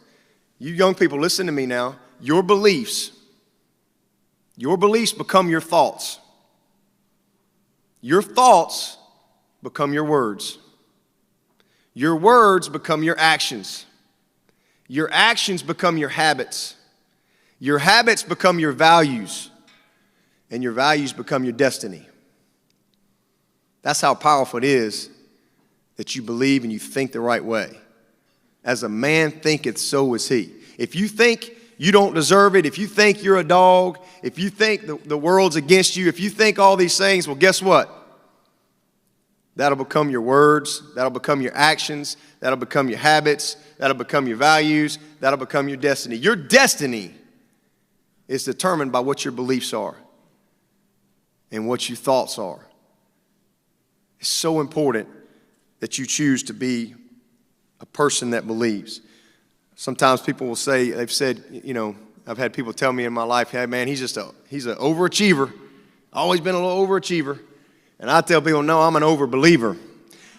You young people, listen to me now. Your beliefs become your thoughts. Your thoughts become your words. Your words become your actions. Your actions become your habits. Your habits become your values. And your values become your destiny. That's how powerful it is that you believe and you think the right way. As a man thinketh, so is he. If you think you don't deserve it, if you think you're a dog, if you think the world's against you, if you think all these things, well, guess what? That'll become your words. That'll become your actions. That'll become your habits. That'll become your values. That'll become your destiny. Your destiny is determined by what your beliefs are and what your thoughts are. It's so important that you choose to be a person that believes. Sometimes people will say, they've said, you know, I've had people tell me in my life, hey man, he's an overachiever. Always been a little overachiever. And I tell people, no, I'm an overbeliever.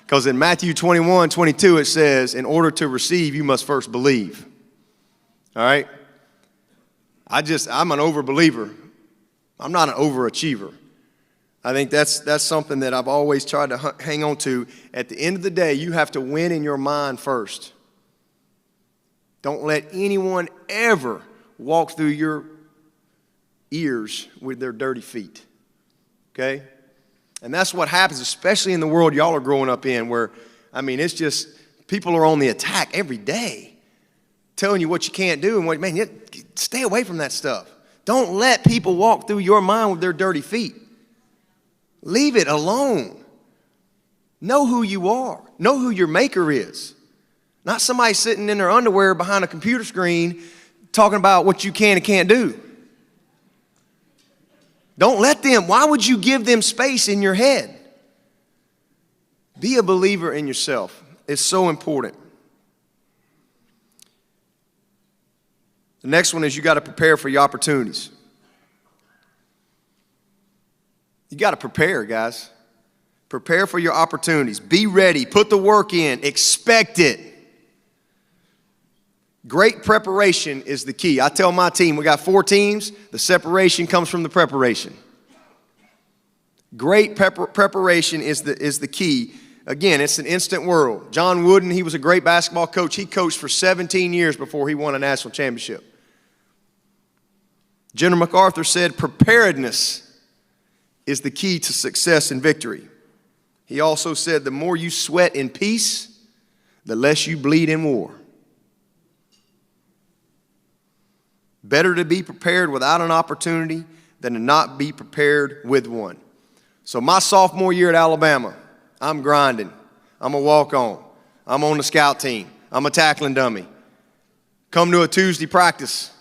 Because in Matthew 21:22 it says, in order to receive, you must first believe. All right? I'm an overbeliever. I'm not an overachiever. I think that's something that I've always tried to hang on to. At the end of the day, you have to win in your mind first. Don't let anyone ever walk through your ears with their dirty feet. Okay? And that's what happens, especially in the world y'all are growing up in, where, I mean, it's just, people are on the attack every day, telling you what you can't do and what, man, stay away from that stuff. Don't let people walk through your mind with their dirty feet. Leave it alone. Know who you are. Know who your maker is. Not somebody sitting in their underwear behind a computer screen talking about what you can and can't do. Don't let them. Why would you give them space in your head? Be a believer in yourself. It's so important. The next one is you got to prepare for your opportunities. You got to prepare, guys. Prepare for your opportunities. Be ready. Put the work in. Expect it. Great preparation is the key. I tell my team, we got 4 teams. The separation comes from the preparation. Great preparation is the key. Again, it's an instant world. John Wooden, he was a great basketball coach. He coached for 17 years before he won a national championship. General MacArthur said, preparedness is the key to success and victory. He also said, the more you sweat in peace, the less you bleed in war. Better to be prepared without an opportunity than to not be prepared with one. So my sophomore year at Alabama, I'm grinding. I'm a walk-on. I'm on the scout team. I'm a tackling dummy. Come to a Tuesday practice.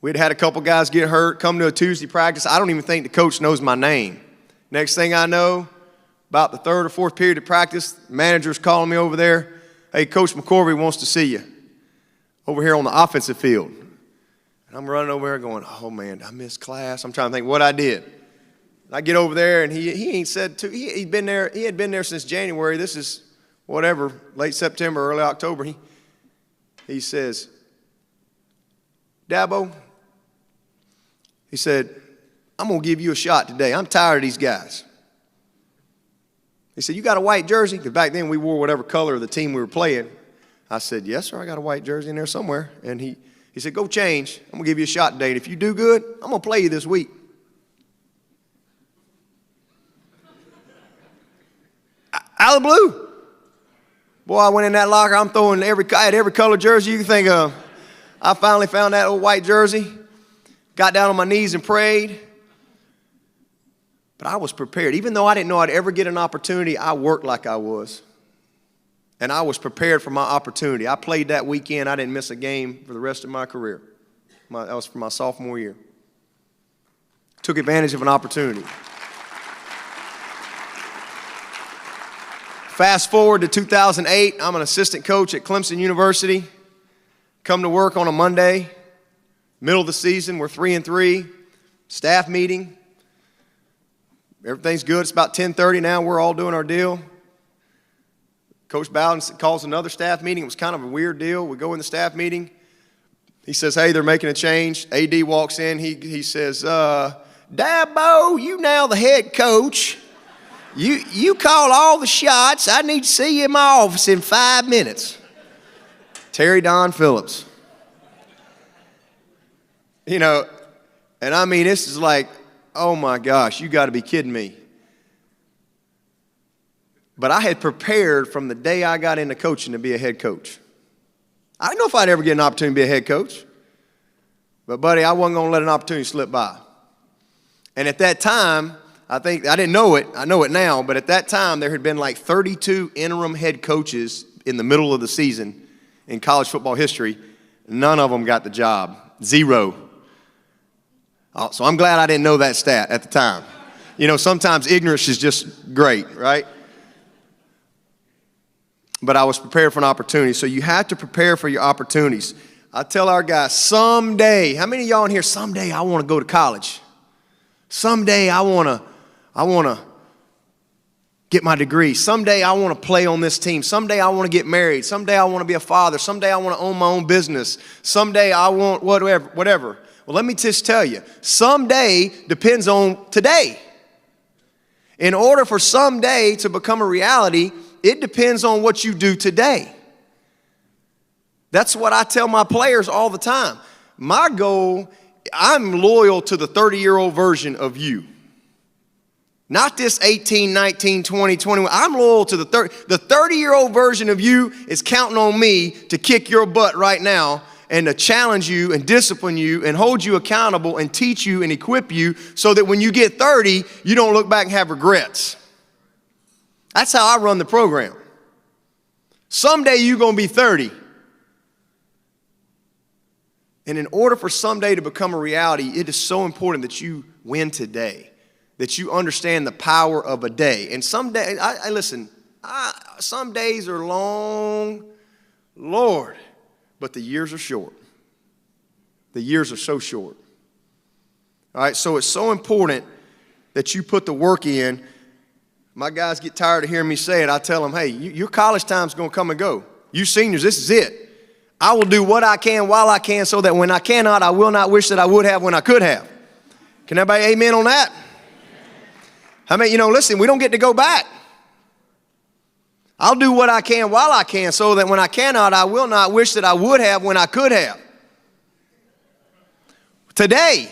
We'd had a couple guys get hurt. Come to a Tuesday practice. I don't even think the coach knows my name. Next thing I know, about the third or fourth period of practice, the manager's calling me over there. Hey, Coach McCorvey wants to see you over here on the offensive field. And I'm running over there going, oh, man, I missed class. I'm trying to think what I did. I get over there, and he ain't said to, he had been there since January. This is whatever, late September, early October. He says, Dabo, he said, I'm going to give you a shot today. I'm tired of these guys. He said, you got a white jersey? Because back then we wore whatever color of the team we were playing. I said, yes, sir, I got a white jersey in there somewhere. And he said, go change. I'm going to give you a shot today. And if you do good, I'm going to play you this week. Out of the blue. Boy, I went in that locker. I'm throwing I had every color jersey you can think of. I finally found that old white jersey. Got down on my knees and prayed. But I was prepared. Even though I didn't know I'd ever get an opportunity, I worked like I was. And I was prepared for my opportunity. I played that weekend. I didn't miss a game for the rest of my career. That was for my sophomore year. Took advantage of an opportunity. Fast forward to 2008. I'm an assistant coach at Clemson University. Come to work on a Monday. Middle of the season, we're 3-3. Staff meeting. Everything's good. It's about 10:30 now. We're all doing our deal. Coach Bowden calls another staff meeting. It was kind of a weird deal. We go in the staff meeting. He says, hey, they're making a change. AD walks in. He says, Dabo, you now the head coach. You call all the shots. I need to see you in my office in 5 minutes. Terry Don Phillips. You know, and I mean, this is like, oh my gosh, you got to be kidding me. But I had prepared from the day I got into coaching to be a head coach. I didn't know if I'd ever get an opportunity to be a head coach. But, buddy, I wasn't going to let an opportunity slip by. And at that time, I didn't know it. I know it now. But at that time, there had been like 32 interim head coaches in the middle of the season in college football history. None of them got the job. 0. So I'm glad I didn't know that stat at the time. You know, sometimes ignorance is just great, right? But I was prepared for an opportunity. So you have to prepare for your opportunities. I tell our guys, someday, how many of y'all in here, someday I want to go to college? Someday I want to get my degree. Someday I want to play on this team. Someday I want to get married. Someday I want to be a father. Someday I want to own my own business. Someday I want whatever. Well, let me just tell you, someday depends on today. In order for someday to become a reality, it depends on what you do today. That's what I tell my players all the time. My goal, I'm loyal to the 30-year-old version of you. Not this 18, 19, 20, 21. I'm loyal to the 30-year-old version of you is counting on me to kick your butt right now and to challenge you and discipline you and hold you accountable and teach you and equip you so that when you get 30, you don't look back and have regrets. That's how I run the program. Someday you're going to be 30. And in order for someday to become a reality, it is so important that you win today, that you understand the power of a day. And someday, some days are long, Lord, but the years are short. The years are so short. All right, so it's so important that you put the work in. My guys get tired of hearing me say it. I tell them, hey, your college time's going to come and go. You seniors, this is it. I will do what I can while I can so that when I cannot, I will not wish that I would have when I could have. Can everybody amen on that? How many, listen, we don't get to go back. I'll do what I can while I can so that when I cannot, I will not wish that I would have when I could have. Today.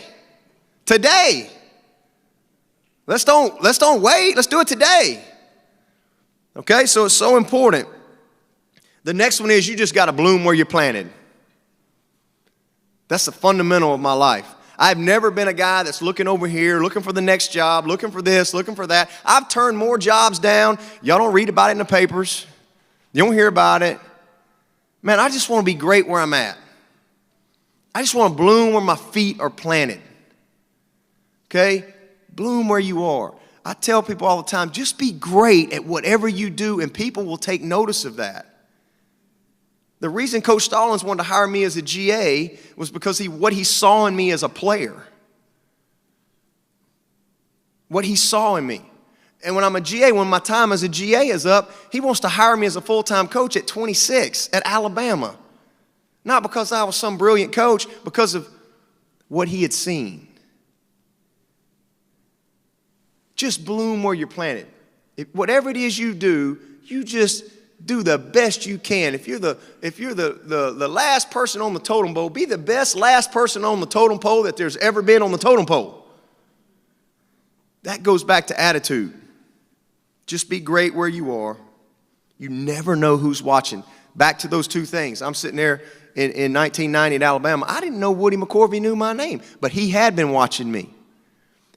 Let's don't wait. Let's do it today. Okay, so it's so important. The next one is you just got to bloom where you're planted. That's the fundamental of my life. I've never been a guy that's looking over here, looking for the next job, looking for this, looking for that. I've turned more jobs down. Y'all don't read about it in the papers. You don't hear about it. Man, I just want to be great where I'm at. I just want to bloom where my feet are planted. Okay? Bloom where you are. I tell people all the time, just be great at whatever you do, and people will take notice of that. The reason Coach Stallings wanted to hire me as a GA was because what he saw in me as a player. What he saw in me. And when I'm a GA, when my time as a GA is up, he wants to hire me as a full-time coach at 26 at Alabama. Not because I was some brilliant coach, because of what he had seen. Just bloom where you're planted. Whatever it is you do, you just do the best you can. If you're the last person on the totem pole, be the best last person on the totem pole that there's ever been on the totem pole. That goes back to attitude. Just be great where you are. You never know who's watching. Back to those two things. I'm sitting there in 1990 at Alabama. I didn't know Woody McCorvey knew my name, but he had been watching me.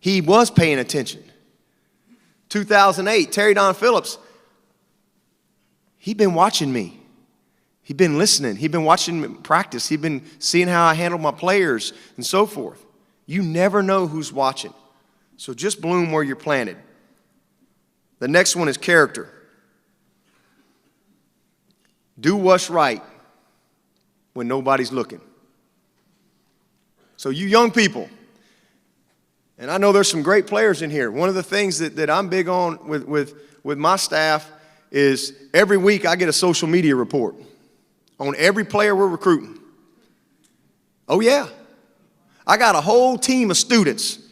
He was paying attention. 2008, Terry Don Phillips, he'd been watching me. He'd been listening. He'd been watching me practice. He'd been seeing how I handled my players and so forth. You never know who's watching. So just bloom where you're planted. The next one is character. Do what's right when nobody's looking. So you young people, and I know there's some great players in here. One of the things that I'm big on with my staff is every week I get a social media report on every player we're recruiting. Oh, yeah. I got a whole team of students.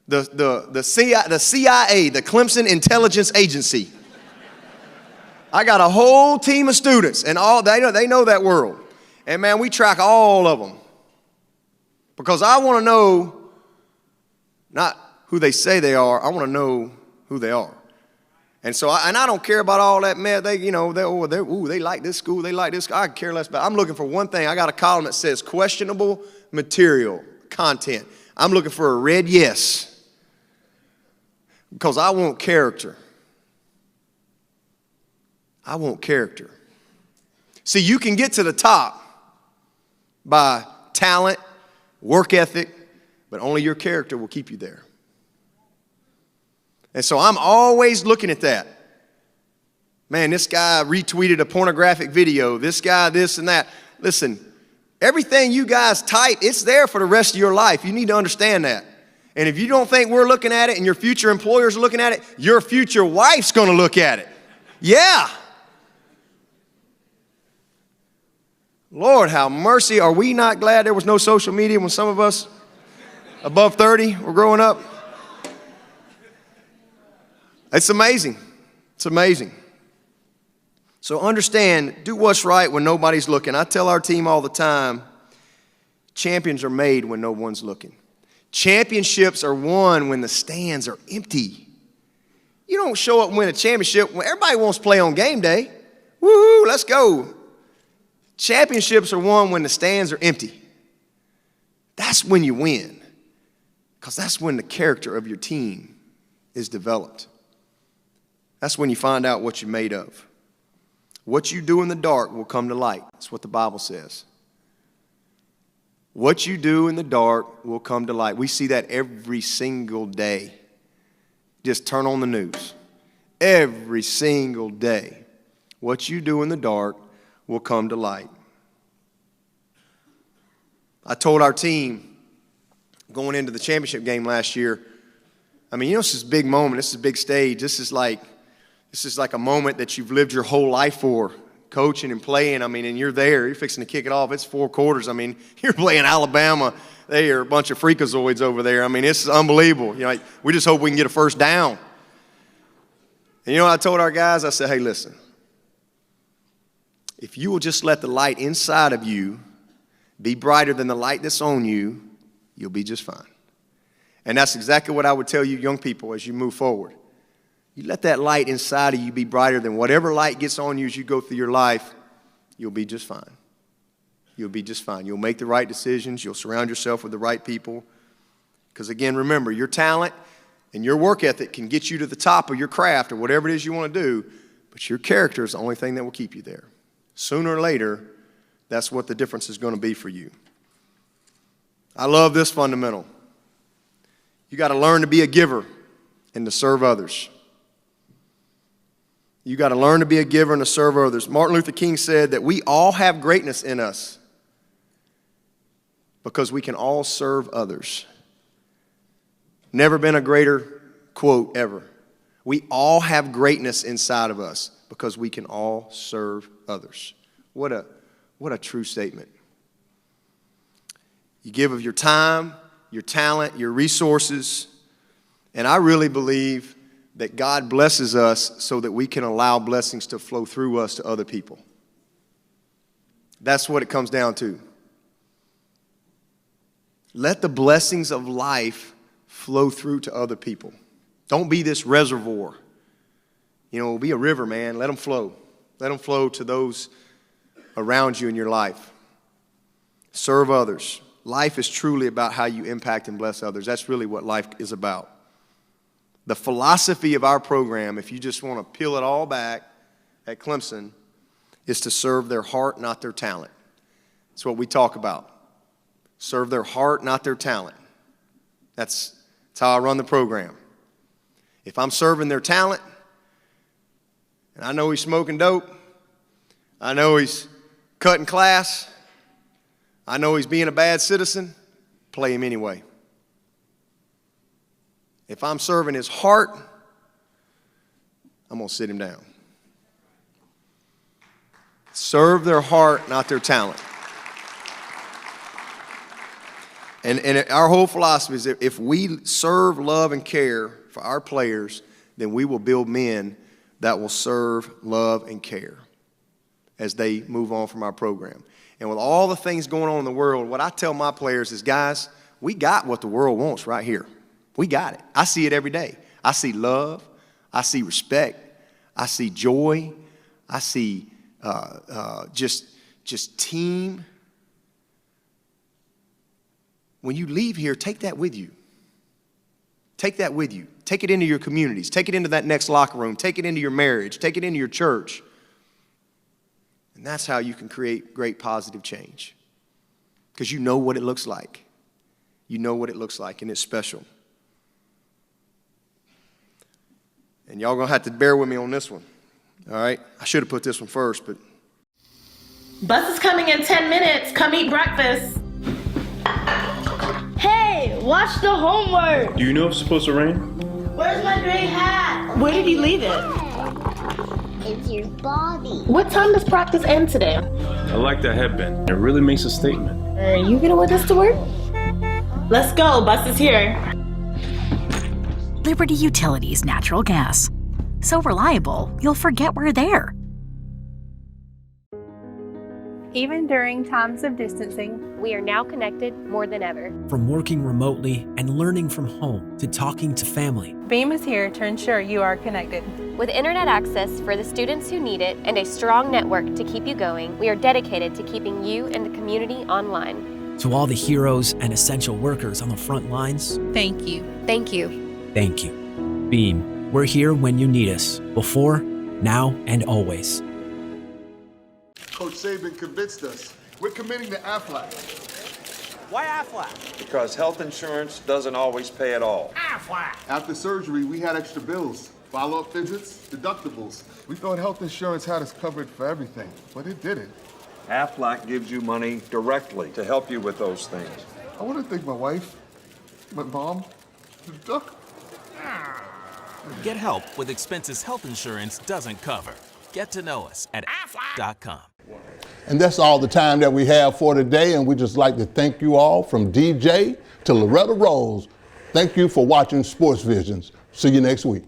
The CIA, the Clemson Intelligence Agency. I got a whole team of students, and they know that world. And, man, we track all of them. Because I want to know not who they say they are, I want to know who they are. And so, I don't care about all that, man. They like this school, they like this. I care less about it. I'm looking for one thing. I got a column that says questionable material, content. I'm looking for a red yes. Because I want character. I want character. See, you can get to the top by talent, work ethic, but only your character will keep you there. And so I'm always looking at that. Man, this guy retweeted a pornographic video. This guy, this and that. Listen, everything you guys type, it's there for the rest of your life. You need to understand that. And if you don't think we're looking at it and your future employers are looking at it, your future wife's going to look at it. Yeah. Lord, have mercy. Are we not glad there was no social media when some of us above 30 were growing up? It's amazing. It's amazing. So understand, do what's right when nobody's looking. I tell our team all the time, champions are made when no one's looking. Championships are won when the stands are empty. You don't show up and win a championship when everybody wants to play on game day. Woohoo, let's go. Championships are won when the stands are empty. That's when you win. Because that's when the character of your team is developed. That's when you find out what you're made of. What you do in the dark will come to light. That's what the Bible says. What you do in the dark will come to light. We see that every single day. Just turn on the news. Every single day. What you do in the dark will come to light. I told our team going into the championship game last year, I mean, this is a big moment. This is a big stage. This is like a moment that you've lived your whole life for, coaching and playing. I mean, and you're there. You're fixing to kick it off. It's 4 quarters. I mean, you're playing Alabama. They are a bunch of freakazoids over there. I mean, it's unbelievable. We just hope we can get a first down. And what I told our guys? I said, hey, listen. If you will just let the light inside of you be brighter than the light that's on you, you'll be just fine. And that's exactly what I would tell you young people as you move forward. You let that light inside of you be brighter than whatever light gets on you as you go through your life, you'll be just fine. You'll be just fine. You'll make the right decisions. You'll surround yourself with the right people. Because again, remember, your talent and your work ethic can get you to the top of your craft or whatever it is you want to do, but your character is the only thing that will keep you there. Sooner or later, that's what the difference is going to be for you. I love this fundamental. You got to learn to be a giver and to serve others. You got to learn to be a giver and to serve others. Martin Luther King said that we all have greatness in us because we can all serve others. Never been a greater quote ever. We all have greatness inside of us because we can all serve others. What a true statement. You give of your time, your talent, your resources, and I really believe that God blesses us so that we can allow blessings to flow through us to other people. That's what it comes down to. Let the blessings of life flow through to other people. Don't be this reservoir. You know, be a river, man. Let them flow. Let them flow to those around you in your life. Serve others. Life is truly about how you impact and bless others. That's really what life is about. The philosophy of our program, if you just want to peel it all back at Clemson, is to serve their heart, not their talent. That's what we talk about. Serve their heart, not their talent. That's how I run the program. If I'm serving their talent, and I know he's smoking dope, I know he's cutting class, I know he's being a bad citizen, play him anyway. If I'm serving his heart, I'm going to sit him down. Serve their heart, not their talent. And our whole philosophy is that if we serve, love, and care for our players, then we will build men that will serve, love, and care as they move on from our program. And with all the things going on in the world, what I tell my players is, guys, we got what the world wants right here. We got it. I see it every day. I see love. I see respect. I see joy. I see just team. When you leave here, take that with you. Take that with you. Take it into your communities. Take it into that next locker room. Take it into your marriage. Take it into your church. And that's how you can create great positive change. Because you know what it looks like. You know what it looks like, and it's special. And y'all gonna have to bear with me on this one. All right? I should have put this one first, but. Bus is coming in 10 minutes. Come eat breakfast. Hey, watch the homework. Do you know if it's supposed to rain? Where's my gray hat? Where did you leave it? It's your body. What time does practice end today? I like that headband. It really makes a statement. Are you gonna wear this to work? Let's go. Bus is here. Liberty Utilities Natural Gas. So reliable, you'll forget we're there. Even during times of distancing, we are now connected more than ever. From working remotely and learning from home to talking to family, Beam is here to ensure you are connected. With internet access for the students who need it and a strong network to keep you going, we are dedicated to keeping you and the community online. to all the heroes and essential workers on the front lines, Thank you. Thank you. thank you. Beam, we're here when you need us, before, now, and always. Coach Saban convinced us. We're committing to Aflac. Why Aflac? Because health insurance doesn't always pay at all. Aflac! After surgery, we had extra bills, follow-up visits, deductibles. We thought health insurance had us covered for everything, but it didn't. Aflac gives you money directly to help you with those things. I want to thank my wife, my mom, the duck. Get help with expenses health insurance doesn't cover. Get to know us at Aflac.com. And that's all the time that we have for today, and we'd just like to thank you all from DJ to Loretta Rose. Thank you for watching Sports Visions. See you next week.